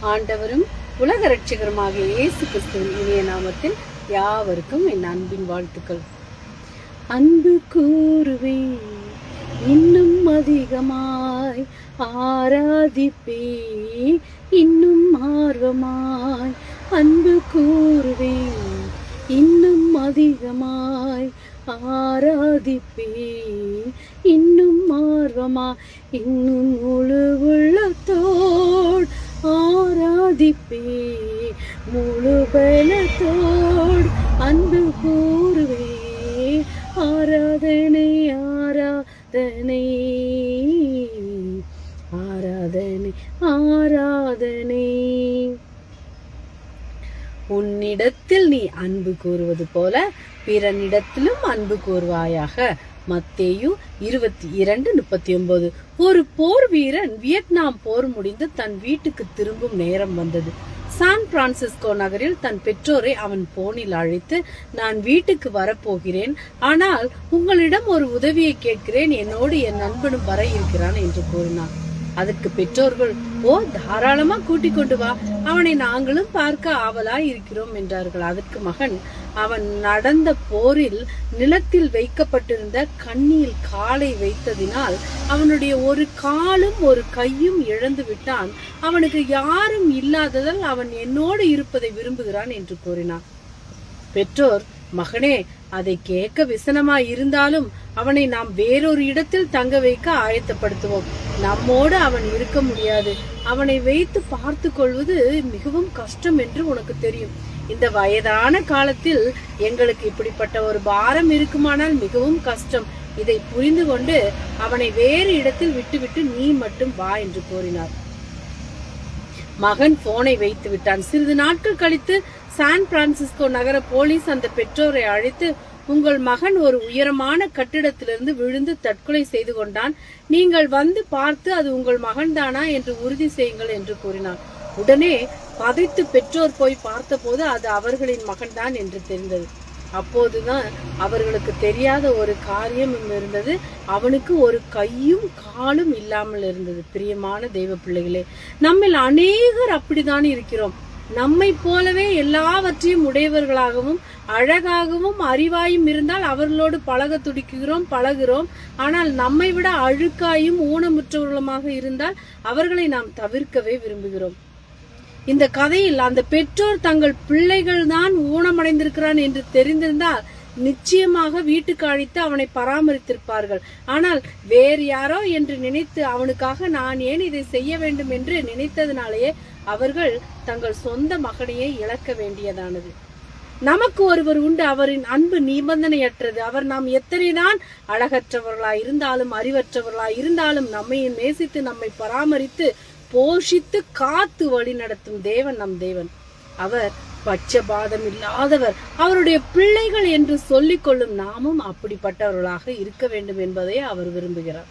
ஆண்டவரும் உலக இரட்சகருமாகிய இயேசு கிறிஸ்துவின் இனிய நாமத்தில் யாவருக்கும் என் அன்பின் வாழ்த்துக்கள். அன்பு கூறுவேன் இன்னும் அதிகமாய், ஆராதிப்பே இன்னும் ஆர்வமாய். அன்பு கூறுவேன் இன்னும் அதிகமாய், ஆராதிப்பே இன்னும் ஆர்வமா. இன்னும் முழு உள்ளத்தோடு ஆராதிப்பே, முழு பலத்தோடு அன்பு கூறுவே. ஆராதனை ஆராதனை ஆராதனை ஆராதனை. உன்னிடத்தில் நீ அன்பு கூறுவது போல பிறனிடத்திலும் அன்பு கூறுவாயாக. மத்தேயு 22:39. ஒரு போர் வீரன் வியட்நாம் போர் முடிந்து தன் வீட்டுக்கு திரும்பும் நேரம் வந்தது. சான் பிரான்சிஸ்கோ நகரில் தன் பெற்றோரை அவன் போனில் அழைத்து, நான் வீட்டுக்கு வரப்போகிறேன், ஆனால் உங்களிடம் ஒரு உதவியை கேட்கிறேன், என்னோடு என் நண்பனும் வர இருக்கிறான் என்று கூறினான். அதற்கு பெற்றோர்கள், ஓ தாராளமா கூட்டிக் கொண்டு வா, அவனை நாங்களும் பார்க்க ஆவலா இருக்கிறோம் என்றார்கள். அதற்கு மகன், அவன் நடந்த போரில் நிலத்தில் வைக்கப்பட்டிருந்த கண்ணியில் காலை வைத்ததினால் அவனுடைய ஒரு காலும் ஒரு கையும் இழந்து விட்டான். அவனுக்கு யாரும் இல்லாததால் அவன் என்னோடு இருப்பதை விரும்புகிறான் என்று கூறினான். பெற்றோர், மகனே, அதை கேட்க விசனமாய் இருந்தாலும் அவனை நாம் வேறொரு இடத்தில் தங்க வைக்க ஆயத்தப்படுத்துவோம். நம்மோடு அவன் இருக்க முடியாது. அவனை வைத்து பார்த்து கொள்வது மிகவும் கஷ்டம் என்று உனக்கு தெரியும். இந்த வயதான காலத்தில் எங்களுக்கு இப்படிப்பட்ட ஒரு பாரம் இருக்குமானால் மிகவும் கஷ்டம். இதை புரிந்து கொண்டு அவனை வேறு இடத்தில் விட்டுவிட்டு நீ மட்டும் வா என்று கூறினார். மகன் போனை வைத்து விட்டான். சிறிது நாட்கள் கழித்து சான் பிரான்சிஸ்கோ நகர போலீஸ் அந்த பெற்றோரை அழைத்து, உங்கள் மகன் ஒரு உயரமான கட்டிடத்திலிருந்து விழுந்து தற்கொலை செய்து கொண்டான். நீங்கள் வந்து பார்த்து அது உங்கள் மகன் தானா என்று உறுதி செய்யுங்கள் என்று கூறினார். உடனே பதைத்து பெற்றோர் போய் பார்த்தபோது அது அவர்களின் மகன்தான் என்று தெரிந்தது. அப்போதுதான் அவர்களுக்கு தெரியாத ஒரு காரியம் இருந்தது. அவனுக்கு ஒரு கையும் காலும் இல்லாமல் இருந்தது. பிரியமான தெய்வ பிள்ளைகளே, நம்மில் அநேகர் அப்படித்தான் இருக்கிறோம். நம்மை போலவே எல்லாவற்றையும் உடையவர்களாகவும் அழகாகவும் அறிவாயும் இருந்தால் அவர்களோடு பழக துடிக்கிறோம், பழகிறோம். ஆனால் நம்மை விட அழுக்காயும் ஊனமுற்றவர்களுமாக இருந்தால் அவர்களை நாம் தவிர்க்கவே விரும்புகிறோம். இந்த கதையில் அந்த பெற்றோர் தங்கள் பிள்ளைகள் தான் ஊனமடைந்திருக்கிறான் என்று தெரிந்திருந்தால் நிச்சயமாக வீட்டுக்கு அழைத்து அவனை பராமரித்திருப்பார்கள். ஆனால் வேறு யாரோ என்று நினைத்து அவனுக்காக நான் ஏன் இதை செய்ய வேண்டும் என்று நினைத்ததினாலேயே அவர்கள் தங்கள் சொந்த மகனையே இழக்க வேண்டியதானது. நமக்கு ஒருவர் உண்டு, அவரின் அன்பு நிபந்தனையற்றது. அவர் நாம் எத்தனைதான் அழகற்றவர்களாய் இருந்தாலும் அறிவற்றவர்களாய் இருந்தாலும் நம்மை நேசித்து நம்மை பராமரித்து போஷித்து காத்து வழி நடத்தும் தேவன் நம் தேவன். அவர் பட்சபாதம் இல்லாதவர். அவருடைய பிள்ளைகள் என்று சொல்லிக் கொள்ளும் நாமும் அப்படிப்பட்டவர்களாக இருக்க வேண்டும் என்பதை அவர் விரும்புகிறார்.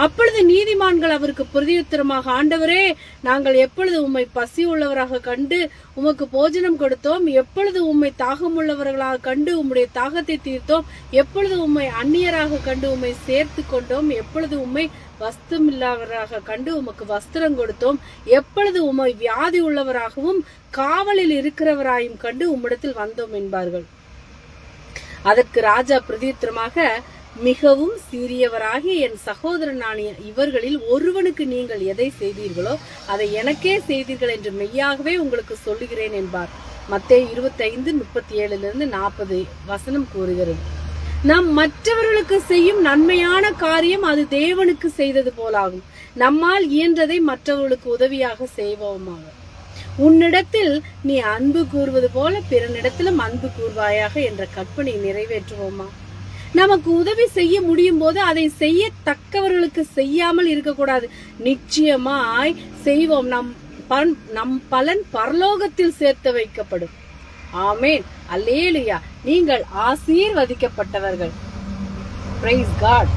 அப்பொழுது நீதிமான்கள் அவருக்கு பிரதியுத்தரமாக, ஆண்டவரே, நாங்கள் எப்பொழுது உம்மை பசி உள்ளவராக கண்டு உமக்கு போஜனம் கொடுத்தோம், எப்பொழுது உம்மை தாகம் உள்ளவர்களாக கண்டு உம்முடைய தாகத்தை தீர்த்தோம், எப்பொழுது உம்மை அந்நியராக கண்டு உம்மை சேர்த்து கொண்டோம், எப்பொழுது உம்மை வஸ்திரமில்லாதவராக கண்டு உமக்கு வஸ்திரம் கொடுத்தோம், எப்பொழுது உம்மை வியாதி உள்ளவராகவும் காவலில் இருக்கிறவராயும் கண்டு உம்மிடத்தில் வந்தோம் என்பார்கள். அதற்கு ராஜா பிரதியுத்தரமாக, மிகவும் சிறியவராகிய என் சகோதரனான இவர்களில் ஒருவனுக்கு நீங்கள் எதை செய்தீர்களோ அதை எனக்கே செய்தீர்கள் என்று மெய்யாகவே உங்களுக்கு சொல்லுகிறேன் என்பார். மத்தேயு 25:37-40 வசனம் கூறுகிறது. நாம் மற்றவர்களுக்கு செய்யும் நன்மையான காரியம் அது தேவனுக்கு செய்தது போலாகும். நம்மால் இயன்றதை மற்றவர்களுக்கு உதவியாக செய்வோமாக. உன்னிடத்தில் நீ அன்பு கூறுவது போல பிறனிடத்திலும் அன்பு கூறுவாயாக என்ற கற்பனை நிறைவேற்றுவோமா? நமக்கு உதவி செய்ய முடியும் போது அதை செய்ய தக்கவர்களுக்கு செய்யாமல் இருக்கக்கூடாது. நிச்சயமாய் செய்வோம். நம் பலன் பரலோகத்தில் சேர்த்து வைக்கப்படும். ஆமேன், அல்லேலூயா. நீங்கள் ஆசீர்வதிக்கப்பட்டவர்கள். Price God.